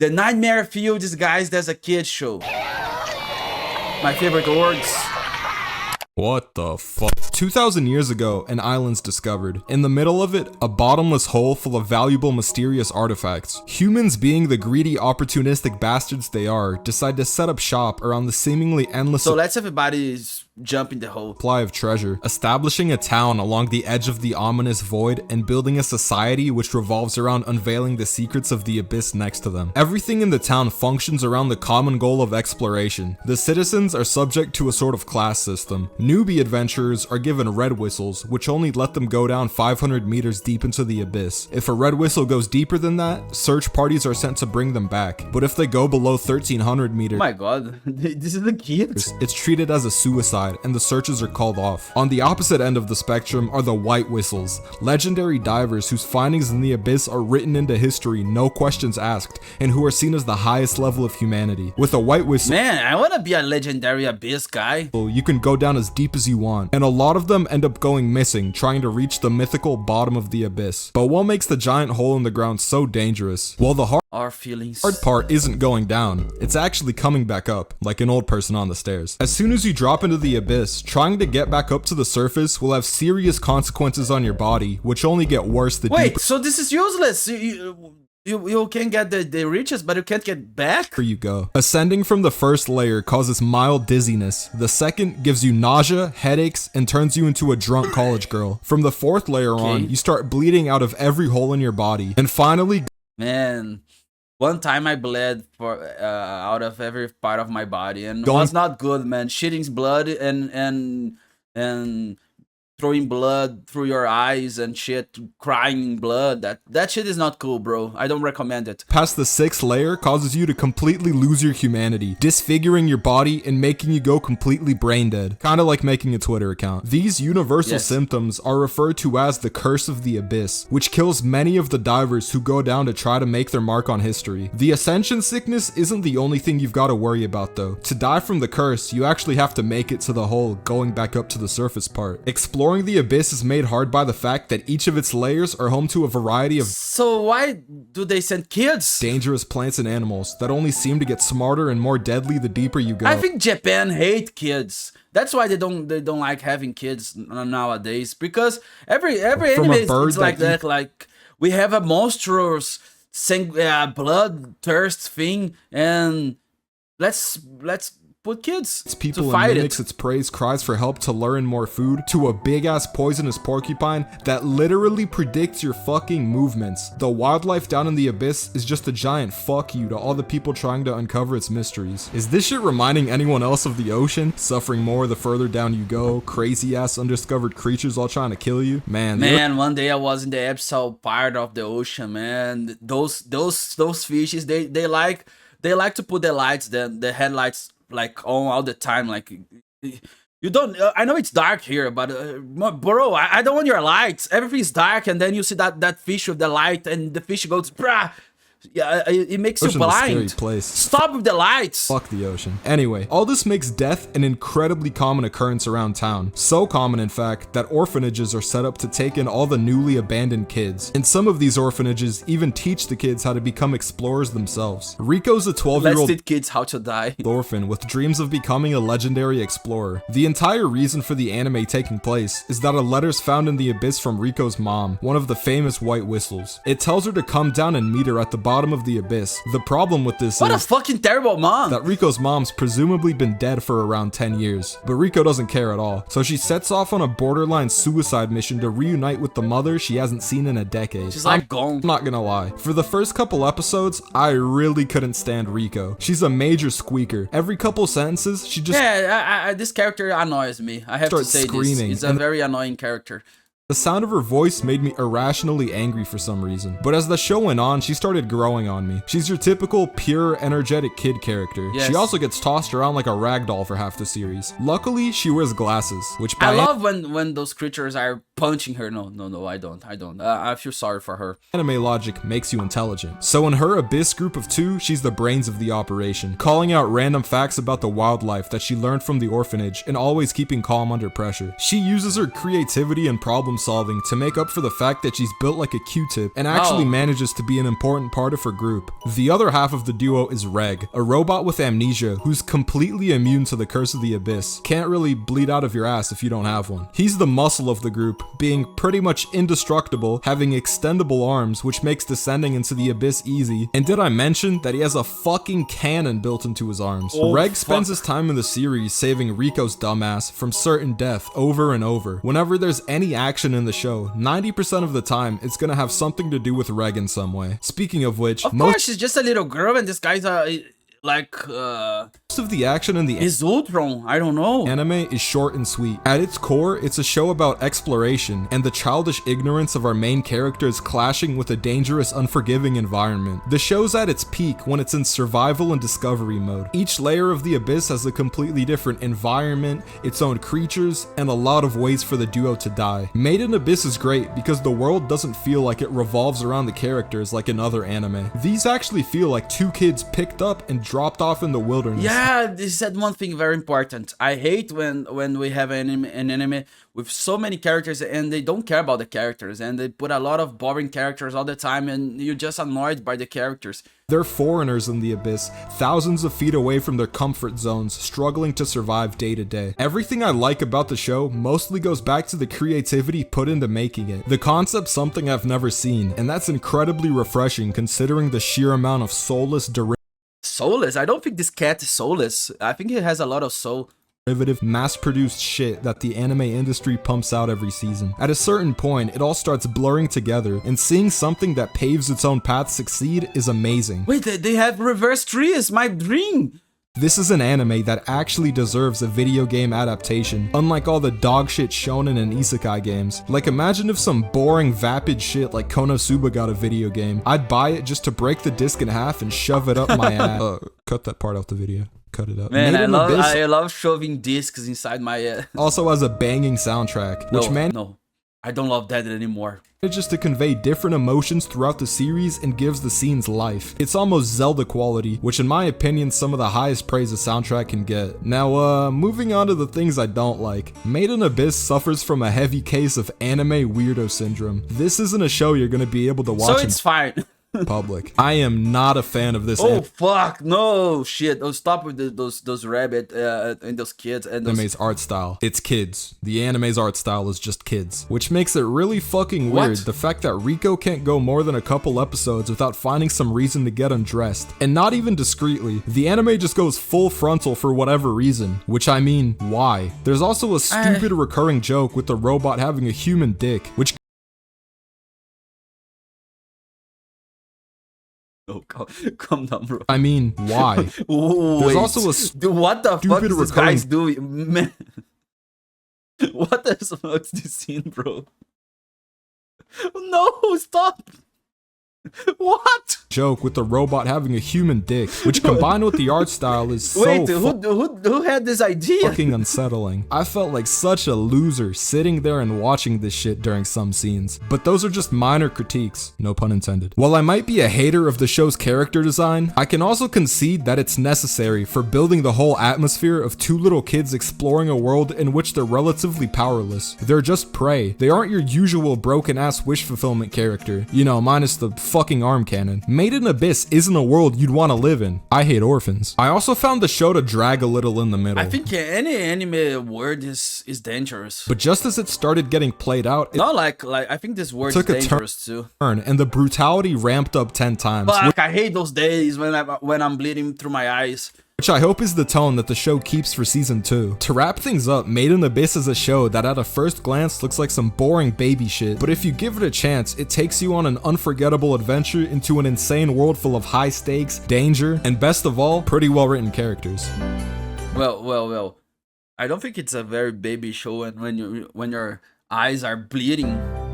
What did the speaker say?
The nightmare fuel disguised as a kid show. My favorite words. What the fuck? 2,000 years ago, an island's discovered. In the middle of it, a bottomless hole full of valuable, mysterious artifacts. Humans, being the greedy, opportunistic bastards they are, decide to set up shop around the seemingly endless So let's everybody jump in the hole. supply of treasure, establishing a town along the edge of the ominous void and building a society which revolves around unveiling the secrets of the abyss next to them. Everything in the town functions around the common goal of exploration. The citizens are subject to a sort of class system. Newbie adventurers are given red whistles, which only let them go down 500 meters deep into the abyss. If a red whistle goes deeper than that, search parties are sent to bring them back. But if they go below 1,300 meters, Oh my god, this is the kids. it's treated as a suicide and the searches are called off. On the opposite end of the spectrum are the white whistles, legendary divers whose findings in the abyss are written into history, no questions asked, and who are seen as the highest level of humanity. With a white whistle, Man, I wanna be a legendary abyss guy. you can go down as deep as you want, and a lot of them end up going missing trying to reach the mythical bottom of the abyss. But what makes the giant hole in the ground so dangerous? Well, the Our feelings. hard part isn't going down, it's actually coming back up, like an old person on the stairs. As soon as you drop into the abyss, trying to get back up to the surface will have serious consequences on your body, which only get worse the Wait, deeper so this is useless. You can get the riches, but you can't get back? you go. Ascending from the first layer causes mild dizziness, the second gives you nausea, headaches, and turns you into a drunk college girl. From the fourth layer on, you start bleeding out of every hole in your body, and finally, Man, one time I bled for out of every part of my body, and it Going- was not good, man. Shitting blood and throwing blood through your eyes and shit, crying blood. That shit is not cool, bro. I don't recommend it. past the sixth layer causes you to completely lose your humanity, disfiguring your body and making you go completely brain dead. Kinda like making a Twitter account. These universal Yes. symptoms are referred to as the curse of the abyss, which kills many of the divers who go down to try to make their mark on history. The ascension sickness isn't the only thing you've got to worry about though. To die from the curse, you actually have to make it to the hole, going back up to the surface part. Exploring the abyss is made hard by the fact that each of its layers are home to a variety of So why do they send kids? dangerous plants and animals that only seem to get smarter and more deadly the deeper you go. I think Japan hate kids. That's why they don't like having kids nowadays, because every From a anime bird is like that that. Like we have a monstrous bloodthirst thing, and let's put kids Its people to and fight mimics it. its praise cries for help to lure in more food to a big ass poisonous porcupine that literally predicts your fucking movements. The wildlife down in the abyss is just a giant fuck you to all the people trying to uncover its mysteries. Is this shit reminding anyone else of the ocean? Suffering more the further down you go, crazy ass undiscovered creatures all trying to kill you? Man, one day I was in the abyssal part of the ocean, man. Those fishes, they like to put the lights, the headlights like on all the time. Like you don't. I know it's dark here, but bro, I don't want your lights. Everything's dark, and then you see that fish with the light, and the fish goes, bruh. Yeah, it makes you Ocean's a scary blind. place. Stop with the lights. Fuck the ocean. Anyway, all this makes death an incredibly common occurrence around town. So common, in fact, that orphanages are set up to take in all the newly abandoned kids. And some of these orphanages even teach the kids how to become explorers themselves. Rico's a Let's 12-year-old teach kids how to die. orphan with dreams of becoming a legendary explorer. The entire reason for the anime taking place is that a letter's found in the abyss from Rico's mom, one of the famous white whistles. It tells her to come down and meet her at the bottom of the abyss. The problem with this What a is fucking terrible mom. that Rico's mom's presumably been dead for around 10 years, but Rico doesn't care at all. So she sets off on a borderline suicide mission to reunite with the mother she hasn't seen in a decade. She's like gone. I'm not gonna lie. For the first couple episodes, I really couldn't stand Rico. She's a major squeaker. Every couple sentences, she just Yeah, this character annoys me. I have to starts say screaming, this. It's a and very annoying character. the sound of her voice made me irrationally angry for some reason. But as the show went on, she started growing on me. She's your typical pure, energetic kid character. Yes. She also gets tossed around like a rag doll for half the series. Luckily, she wears glasses, which I by love when those creatures are punching her. No, no, no, I don't. I feel sorry for her. Anime logic makes you intelligent. So in her Abyss group of 2, she's the brains of the operation, calling out random facts about the wildlife that she learned from the orphanage and always keeping calm under pressure. She uses her creativity and problem solving to make up for the fact that she's built like a Q-tip and actually manages to be an important part of her group. The other half of the duo is Reg, a robot with amnesia who's completely immune to the curse of the Abyss. Can't really bleed out of your ass if you don't have one. He's the muscle of the group, being pretty much indestructible, having extendable arms, which makes descending into the Abyss easy. And did I mention that he has a fucking cannon built into his arms? Reg spends his time in the series saving Rico's dumbass from certain death over and over. Whenever there's any action in the show, 90% of the time, it's gonna have something to do with Reg in some way. Speaking of which, of course, she's just a little girl and this guy's like most of the action in the is Ultron. I don't know. Anime is short and sweet. At its core, it's a show about exploration and the childish ignorance of our main characters clashing with a dangerous, unforgiving environment. The show's at its peak when it's in survival and discovery mode. Each layer of the Abyss has a completely different environment, its own creatures, and a lot of ways for the duo to die. Made in Abyss is great because the world doesn't feel like it revolves around the characters like in other anime. These actually feel like two kids picked up and dropped off in the wilderness. Yeah, this said one thing very important. I hate when we have an anime with so many characters and they don't care about the characters and they put a lot of boring characters all the time and you're just annoyed by the characters. They're foreigners in the Abyss, thousands of feet away from their comfort zones, struggling to survive day to day. Everything I like about the show mostly goes back to the creativity put into making it. The concept's something I've never seen, and that's incredibly refreshing considering the sheer amount of soulless Soulless? I don't think this cat is soulless. I think it has a lot of soul. derivative, mass-produced shit that the anime industry pumps out every season. At a certain point, it all starts blurring together, and seeing something that paves its own path succeed is amazing. Wait, they have reverse trees, my dream! This is an anime that actually deserves a video game adaptation, unlike all the dogshit shonen and isekai games. Like, imagine if some boring vapid shit like Konosuba got a video game. I'd buy it just to break the disc in half and shove it up my ass. Cut that part out the video. Cut it up. Man, I love shoving discs inside my Also has a banging soundtrack, which no, I don't love that anymore. Manages to convey different emotions throughout the series and gives the scenes life. It's almost Zelda quality, which in my opinion some of the highest praise a soundtrack can get. Now, moving on to the things I don't like. Made in Abyss suffers from a heavy case of anime weirdo syndrome. This isn't a show you're gonna be able to watch. So it's fine. Public. I am not a fan of this. Oh fuck, no shit. Oh, stop with those rabbit and those kids and those... Anime's art style. It's kids. The anime's art style is just kids, which makes it really fucking weird. The fact that Rico can't go more than a couple episodes without finding some reason to get undressed, and not even discreetly. The anime just goes full frontal for whatever reason, which I mean, why? There's also a stupid recurring joke with the robot having a human dick, which Oh, calm down, bro. I mean, why? Ooh, There's also a dude, what the fuck is this recurring... guy's doing? Man. What the fuck's this scene, bro? No, stop! What? Joke with the robot having a human dick, which combined with the art style is so who had this idea? fucking unsettling. I felt like such a loser sitting there and watching this shit during some scenes, but those are just minor critiques, no pun intended. While I might be a hater of the show's character design, I can also concede that it's necessary for building the whole atmosphere of two little kids exploring a world in which they're relatively powerless. They're just prey. They aren't your usual broken ass wish fulfillment character, you know, minus the fucking arm cannon. Made in Abyss isn't a world you'd want to live in. I hate orphans. I also found the show to drag a little in the middle. I think any anime word is dangerous. But just as it started getting played out, no, like I think this word is dangerous too. And the brutality ramped up 10 times. Fuck, I hate those days when I'm bleeding through my eyes. Which I hope is the tone that the show keeps for season 2. To wrap things up, Made in Abyss is a show that at a first glance looks like some boring baby shit, but if you give it a chance, it takes you on an unforgettable adventure into an insane world full of high stakes, danger, and best of all, pretty well written characters. Well. I don't think it's a very baby show and when your eyes are bleeding.